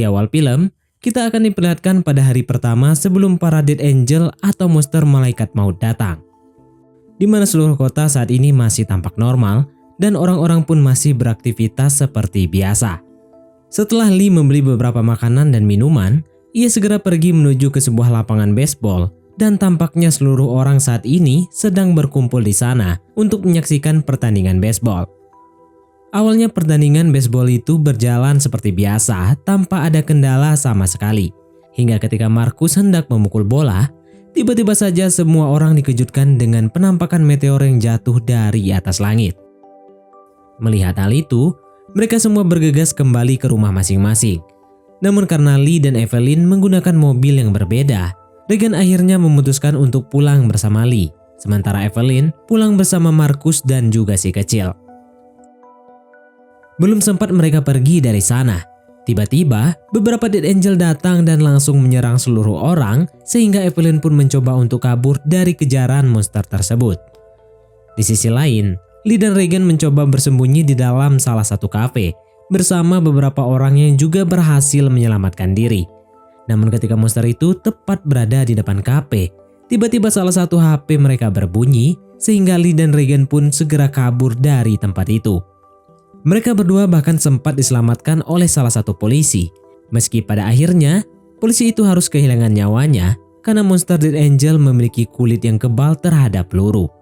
Di awal film, kita akan diperlihatkan pada hari pertama sebelum para Dead Angel atau monster malaikat maut datang, di mana seluruh kota saat ini masih tampak normal dan orang-orang pun masih beraktivitas seperti biasa. Setelah Lee membeli beberapa makanan dan minuman, ia segera pergi menuju ke sebuah lapangan baseball dan tampaknya seluruh orang saat ini sedang berkumpul di sana untuk menyaksikan pertandingan baseball. Awalnya pertandingan baseball itu berjalan seperti biasa tanpa ada kendala sama sekali. Hingga ketika Markus hendak memukul bola, tiba-tiba saja semua orang dikejutkan dengan penampakan meteor yang jatuh dari atas langit. Melihat hal itu, mereka semua bergegas kembali ke rumah masing-masing. Namun karena Lee dan Evelyn menggunakan mobil yang berbeda, Regan akhirnya memutuskan untuk pulang bersama Lee, sementara Evelyn pulang bersama Markus dan juga si kecil. Belum sempat mereka pergi dari sana, tiba-tiba beberapa Dead Angel datang dan langsung menyerang seluruh orang sehingga Evelyn pun mencoba untuk kabur dari kejaran monster tersebut. Di sisi lain, Lee dan Regan mencoba bersembunyi di dalam salah satu kafe bersama beberapa orang yang juga berhasil menyelamatkan diri. Namun ketika monster itu tepat berada di depan kafe, tiba-tiba salah satu HP mereka berbunyi sehingga Lee dan Regan pun segera kabur dari tempat itu. Mereka berdua bahkan sempat diselamatkan oleh salah satu polisi, meski pada akhirnya polisi itu harus kehilangan nyawanya karena monster Dead Angel memiliki kulit yang kebal terhadap peluru.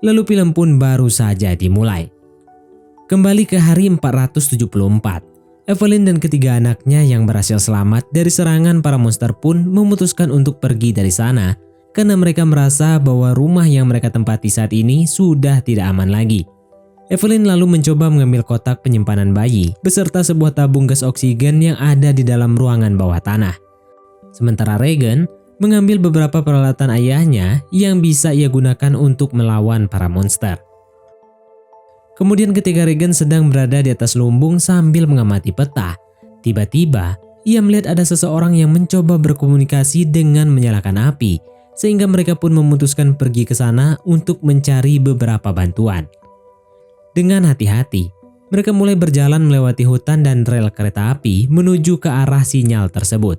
Lalu film pun baru saja dimulai. Kembali ke hari 474, Evelyn dan ketiga anaknya yang berhasil selamat dari serangan para monster pun memutuskan untuk pergi dari sana karena mereka merasa bahwa rumah yang mereka tempati saat ini sudah tidak aman lagi. Evelyn lalu mencoba mengambil kotak penyimpanan bayi beserta sebuah tabung gas oksigen yang ada di dalam ruangan bawah tanah. Sementara Regan mengambil beberapa peralatan ayahnya yang bisa ia gunakan untuk melawan para monster. Kemudian ketika Regan sedang berada di atas lumbung sambil mengamati peta, tiba-tiba ia melihat ada seseorang yang mencoba berkomunikasi dengan menyalakan api, sehingga mereka pun memutuskan pergi ke sana untuk mencari beberapa bantuan. Dengan hati-hati, mereka mulai berjalan melewati hutan dan rel kereta api menuju ke arah sinyal tersebut.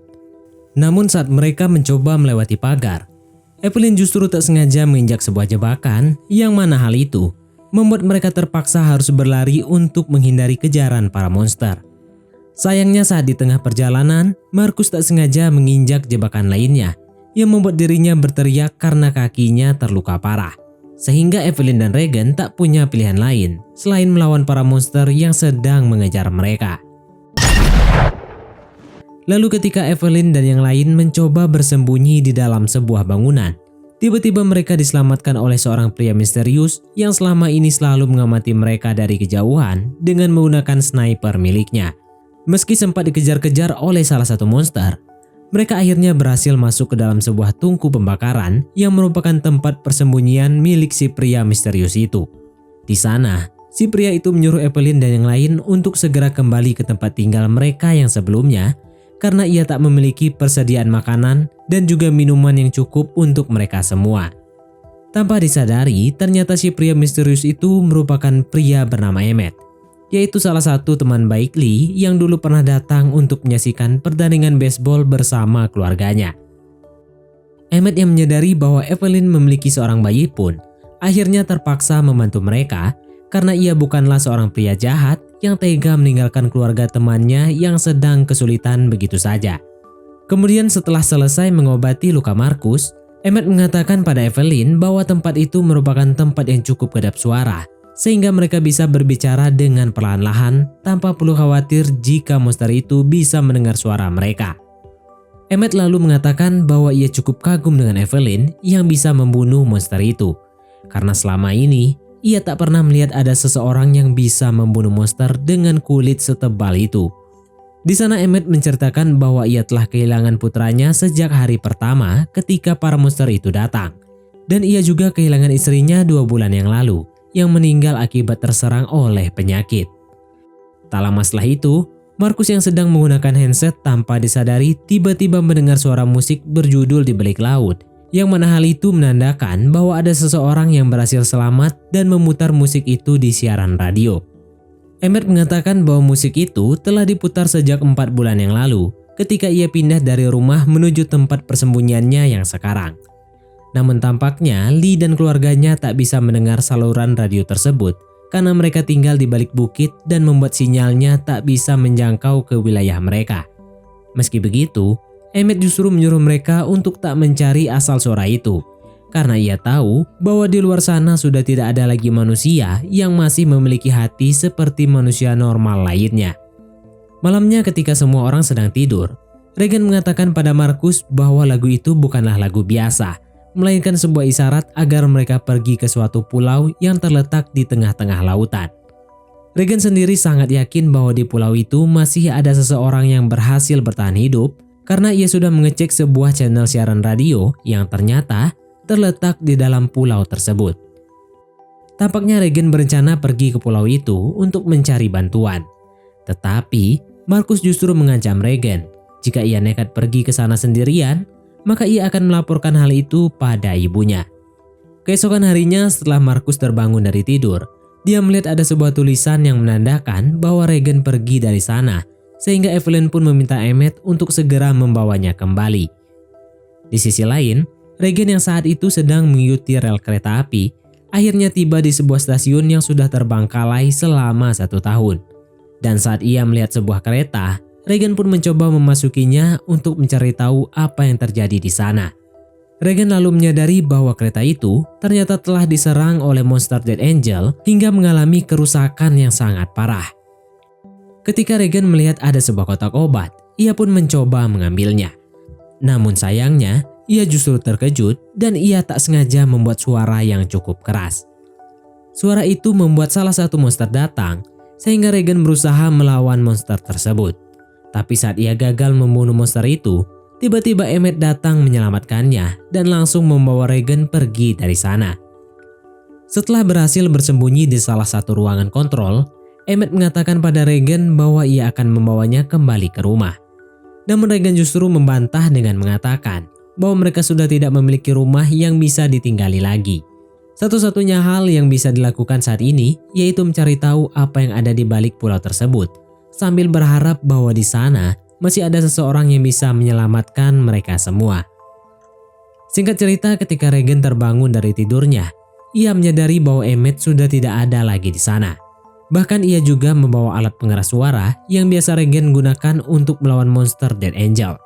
Namun saat mereka mencoba melewati pagar, Evelyn justru tak sengaja menginjak sebuah jebakan yang mana hal itu membuat mereka terpaksa harus berlari untuk menghindari kejaran para monster. Sayangnya saat di tengah perjalanan, Markus tak sengaja menginjak jebakan lainnya yang membuat dirinya berteriak karena kakinya terluka parah. Sehingga Evelyn dan Regan tak punya pilihan lain selain melawan para monster yang sedang mengejar mereka. Lalu ketika Evelyn dan yang lain mencoba bersembunyi di dalam sebuah bangunan, tiba-tiba mereka diselamatkan oleh seorang pria misterius yang selama ini selalu mengamati mereka dari kejauhan dengan menggunakan sniper miliknya. Meski sempat dikejar-kejar oleh salah satu monster, mereka akhirnya berhasil masuk ke dalam sebuah tungku pembakaran yang merupakan tempat persembunyian milik si pria misterius itu. Di sana, si pria itu menyuruh Evelyn dan yang lain untuk segera kembali ke tempat tinggal mereka yang sebelumnya karena ia tak memiliki persediaan makanan dan juga minuman yang cukup untuk mereka semua. Tanpa disadari, ternyata si pria misterius itu merupakan pria bernama Emmett, yaitu salah satu teman baik Lee yang dulu pernah datang untuk menyaksikan pertandingan baseball bersama keluarganya. Emmett yang menyadari bahwa Evelyn memiliki seorang bayi pun akhirnya terpaksa membantu mereka karena ia bukanlah seorang pria jahat yang tega meninggalkan keluarga temannya yang sedang kesulitan begitu saja. Kemudian setelah selesai mengobati luka Markus, Emmett mengatakan pada Evelyn bahwa tempat itu merupakan tempat yang cukup kedap suara, sehingga mereka bisa berbicara dengan perlahan-lahan tanpa perlu khawatir jika monster itu bisa mendengar suara mereka. Emmett lalu mengatakan bahwa ia cukup kagum dengan Evelyn yang bisa membunuh monster itu, karena selama ini ia tak pernah melihat ada seseorang yang bisa membunuh monster dengan kulit setebal itu. Di sana Emmett menceritakan bahwa ia telah kehilangan putranya sejak hari pertama ketika para monster itu datang. Dan ia juga kehilangan istrinya 2 bulan yang lalu yang meninggal akibat terserang oleh penyakit. Tak lama setelah itu, Markus yang sedang menggunakan handset tanpa disadari tiba-tiba mendengar suara musik berjudul Di Balik Laut, yang mana hal itu menandakan bahwa ada seseorang yang berhasil selamat dan memutar musik itu di siaran radio. Emmett mengatakan bahwa musik itu telah diputar sejak 4 bulan yang lalu ketika ia pindah dari rumah menuju tempat persembunyiannya yang sekarang. Namun tampaknya Lee dan keluarganya tak bisa mendengar saluran radio tersebut karena mereka tinggal di balik bukit dan membuat sinyalnya tak bisa menjangkau ke wilayah mereka. Meski begitu, Emmett justru menyuruh mereka untuk tak mencari asal suara itu karena ia tahu bahwa di luar sana sudah tidak ada lagi manusia yang masih memiliki hati seperti manusia normal lainnya. Malamnya ketika semua orang sedang tidur, Regan mengatakan pada Markus bahwa lagu itu bukanlah lagu biasa, melainkan sebuah isyarat agar mereka pergi ke suatu pulau yang terletak di tengah-tengah lautan. Regan sendiri sangat yakin bahwa di pulau itu masih ada seseorang yang berhasil bertahan hidup karena ia sudah mengecek sebuah channel siaran radio yang ternyata terletak di dalam pulau tersebut. Tampaknya Regan berencana pergi ke pulau itu untuk mencari bantuan. Tetapi Markus justru mengancam Regan, jika ia nekat pergi ke sana sendirian, maka ia akan melaporkan hal itu pada ibunya. Keesokan harinya setelah Markus terbangun dari tidur, dia melihat ada sebuah tulisan yang menandakan bahwa Regan pergi dari sana, sehingga Evelyn pun meminta Emmett untuk segera membawanya kembali. Di sisi lain, Regan yang saat itu sedang mengikuti rel kereta api, akhirnya tiba di sebuah stasiun yang sudah terbengkalai selama 1 tahun. Dan saat ia melihat sebuah kereta, Regan pun mencoba memasukinya untuk mencari tahu apa yang terjadi di sana. Regan lalu menyadari bahwa kereta itu ternyata telah diserang oleh monster Dead Angel hingga mengalami kerusakan yang sangat parah. Ketika Regan melihat ada sebuah kotak obat, ia pun mencoba mengambilnya. Namun sayangnya, ia justru terkejut dan ia tak sengaja membuat suara yang cukup keras. Suara itu membuat salah satu monster datang, sehingga Regan berusaha melawan monster tersebut. Tapi saat ia gagal membunuh monster itu, tiba-tiba Emmett datang menyelamatkannya dan langsung membawa Regan pergi dari sana. Setelah berhasil bersembunyi di salah satu ruangan kontrol, Emmett mengatakan pada Regan bahwa ia akan membawanya kembali ke rumah. Namun Regan justru membantah dengan mengatakan bahwa mereka sudah tidak memiliki rumah yang bisa ditinggali lagi. Satu-satunya hal yang bisa dilakukan saat ini yaitu mencari tahu apa yang ada di balik pulau tersebut, sambil berharap bahwa di sana masih ada seseorang yang bisa menyelamatkan mereka semua. Singkat cerita, ketika Regan terbangun dari tidurnya, ia menyadari bahwa Emmett sudah tidak ada lagi di sana. Bahkan ia juga membawa alat pengeras suara yang biasa Regan gunakan untuk melawan monster Dead Angel.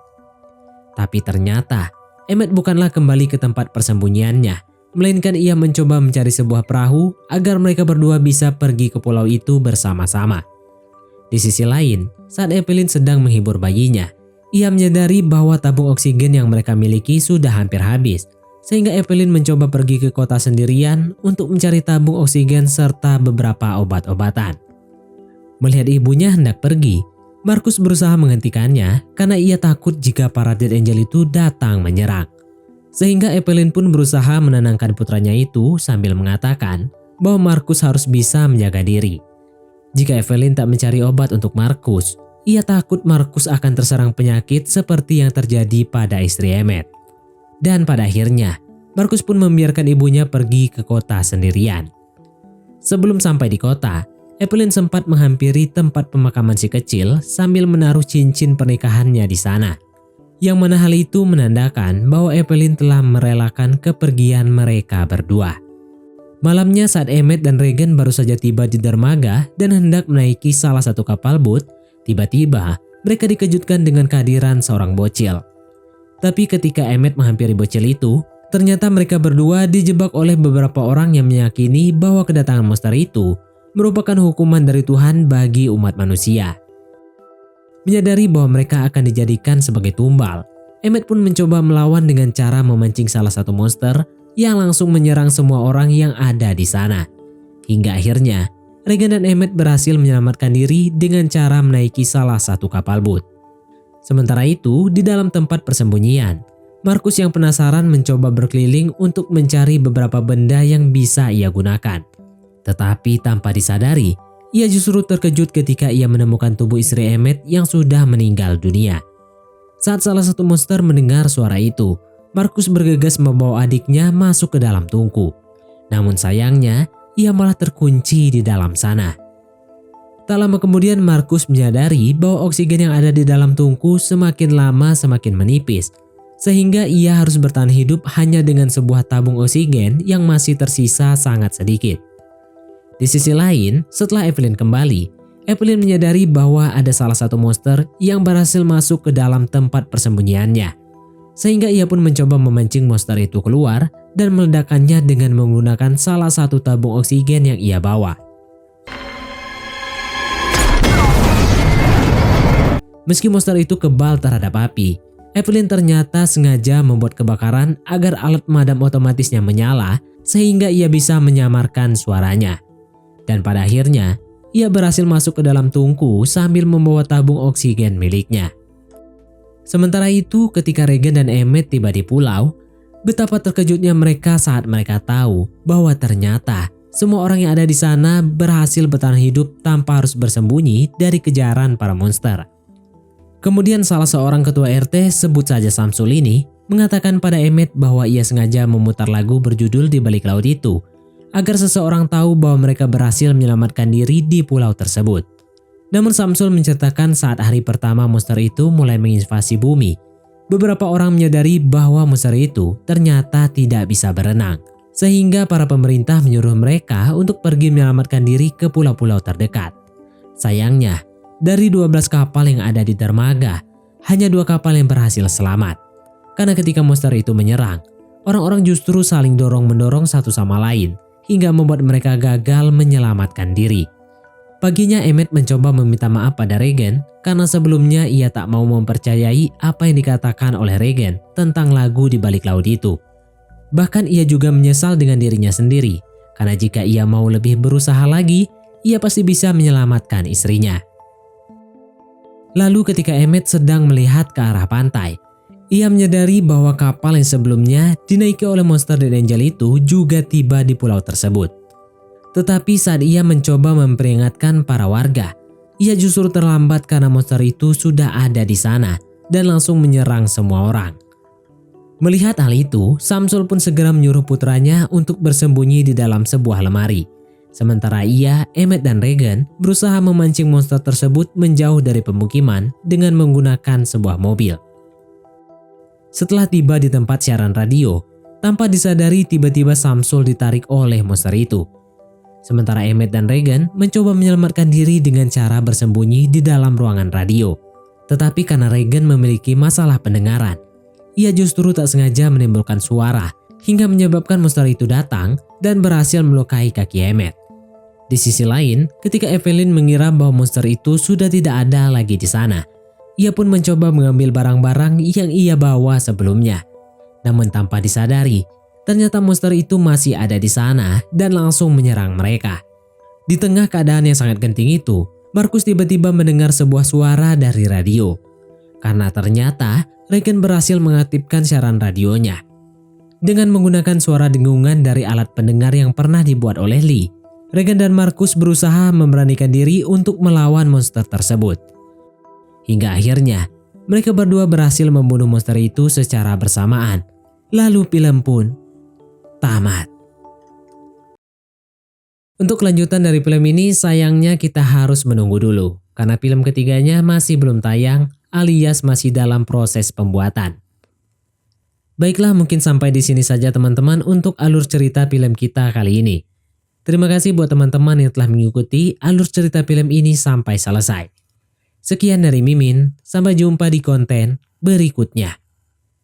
Tapi ternyata Emmett bukanlah kembali ke tempat persembunyiannya, melainkan ia mencoba mencari sebuah perahu agar mereka berdua bisa pergi ke pulau itu bersama-sama. Di sisi lain, saat Evelyn sedang menghibur bayinya, ia menyadari bahwa tabung oksigen yang mereka miliki sudah hampir habis, sehingga Evelyn mencoba pergi ke kota sendirian untuk mencari tabung oksigen serta beberapa obat-obatan. Melihat ibunya hendak pergi, Markus berusaha menghentikannya karena ia takut jika para Dead Angel itu datang menyerang. Sehingga Evelyn pun berusaha menenangkan putranya itu sambil mengatakan bahwa Markus harus bisa menjaga diri. Jika Evelyn tak mencari obat untuk Markus, ia takut Markus akan terserang penyakit seperti yang terjadi pada istri Emmett. Dan pada akhirnya, Markus pun membiarkan ibunya pergi ke kota sendirian. Sebelum sampai di kota, Evelyn sempat menghampiri tempat pemakaman si kecil sambil menaruh cincin pernikahannya di sana. Yang mana hal itu menandakan bahwa Evelyn telah merelakan kepergian mereka berdua. Malamnya saat Emmett dan Regan baru saja tiba di dermaga dan hendak menaiki salah satu kapal boat, tiba-tiba mereka dikejutkan dengan kehadiran seorang bocil. Tapi ketika Emmett menghampiri bocil itu, ternyata mereka berdua dijebak oleh beberapa orang yang meyakini bahwa kedatangan monster itu merupakan hukuman dari Tuhan bagi umat manusia. Menyadari bahwa mereka akan dijadikan sebagai tumbal, Emmett pun mencoba melawan dengan cara memancing salah satu monster yang langsung menyerang semua orang yang ada di sana. Hingga akhirnya, Regan dan Emmett berhasil menyelamatkan diri dengan cara menaiki salah satu kapal boat. Sementara itu, di dalam tempat persembunyian, Markus yang penasaran mencoba berkeliling untuk mencari beberapa benda yang bisa ia gunakan. Tetapi tanpa disadari, ia justru terkejut ketika ia menemukan tubuh istri Emmett yang sudah meninggal dunia. Saat salah satu monster mendengar suara itu, Markus bergegas membawa adiknya masuk ke dalam tungku. Namun sayangnya, ia malah terkunci di dalam sana. Tak lama kemudian Markus menyadari bahwa oksigen yang ada di dalam tungku semakin lama semakin menipis, sehingga ia harus bertahan hidup hanya dengan sebuah tabung oksigen yang masih tersisa sangat sedikit. Di sisi lain, setelah Evelyn kembali, Evelyn menyadari bahwa ada salah satu monster yang berhasil masuk ke dalam tempat persembunyiannya, sehingga ia pun mencoba memancing monster itu keluar dan meledakkannya dengan menggunakan salah satu tabung oksigen yang ia bawa. Meski monster itu kebal terhadap api, Evelyn ternyata sengaja membuat kebakaran agar alat pemadam otomatisnya menyala sehingga ia bisa menyamarkan suaranya. Dan pada akhirnya, ia berhasil masuk ke dalam tungku sambil membawa tabung oksigen miliknya. Sementara itu, ketika Regan dan Emmett tiba di pulau, betapa terkejutnya mereka saat mereka tahu bahwa ternyata semua orang yang ada di sana berhasil bertahan hidup tanpa harus bersembunyi dari kejaran para monster. Kemudian salah seorang ketua RT, sebut saja Samsul ini, mengatakan pada Emmett bahwa ia sengaja memutar lagu berjudul Di Balik Laut itu, agar seseorang tahu bahwa mereka berhasil menyelamatkan diri di pulau tersebut. Namun Samsul menceritakan saat hari pertama monster itu mulai menginvasi bumi, beberapa orang menyadari bahwa monster itu ternyata tidak bisa berenang, sehingga para pemerintah menyuruh mereka untuk pergi menyelamatkan diri ke pulau-pulau terdekat. Sayangnya, dari 12 kapal yang ada di dermaga, hanya 2 kapal yang berhasil selamat. Karena ketika monster itu menyerang, orang-orang justru saling dorong-mendorong satu sama lain, hingga membuat mereka gagal menyelamatkan diri. Paginya Emmett mencoba meminta maaf pada Regan karena sebelumnya ia tak mau mempercayai apa yang dikatakan oleh Regan tentang lagu Di Balik Laut itu. Bahkan ia juga menyesal dengan dirinya sendiri, karena jika ia mau lebih berusaha lagi, ia pasti bisa menyelamatkan istrinya. Lalu ketika Emmett sedang melihat ke arah pantai, ia menyadari bahwa kapal yang sebelumnya dinaiki oleh monster Dead Angel itu juga tiba di pulau tersebut. Tetapi saat ia mencoba memperingatkan para warga, ia justru terlambat karena monster itu sudah ada di sana dan langsung menyerang semua orang. Melihat hal itu, Samsul pun segera menyuruh putranya untuk bersembunyi di dalam sebuah lemari. Sementara ia, Emmett dan Regan berusaha memancing monster tersebut menjauh dari pemukiman dengan menggunakan sebuah mobil. Setelah tiba di tempat siaran radio, tanpa disadari tiba-tiba Samsul ditarik oleh monster itu. Sementara Emmett dan Regan mencoba menyelamatkan diri dengan cara bersembunyi di dalam ruangan radio. Tetapi karena Regan memiliki masalah pendengaran, ia justru tak sengaja menimbulkan suara hingga menyebabkan monster itu datang dan berhasil melukai kaki Emmett. Di sisi lain, ketika Evelyn mengira bahwa monster itu sudah tidak ada lagi di sana, ia pun mencoba mengambil barang-barang yang ia bawa sebelumnya. Namun tanpa disadari, ternyata monster itu masih ada di sana dan langsung menyerang mereka. Di tengah keadaan yang sangat genting itu, Markus tiba-tiba mendengar sebuah suara dari radio. Karena ternyata Regan berhasil mengaktifkan siaran radionya. Dengan menggunakan suara dengungan dari alat pendengar yang pernah dibuat oleh Lee, Regan dan Markus berusaha memberanikan diri untuk melawan monster tersebut. Hingga akhirnya, mereka berdua berhasil membunuh monster itu secara bersamaan. Lalu film pun tamat. Untuk kelanjutan dari film ini sayangnya kita harus menunggu dulu, karena film ketiganya masih belum tayang alias masih dalam proses pembuatan. Baiklah, mungkin sampai di sini saja teman-teman untuk alur cerita film kita kali ini. Terima kasih buat teman-teman yang telah mengikuti alur cerita film ini sampai selesai. Sekian dari Mimin, sampai jumpa di konten berikutnya.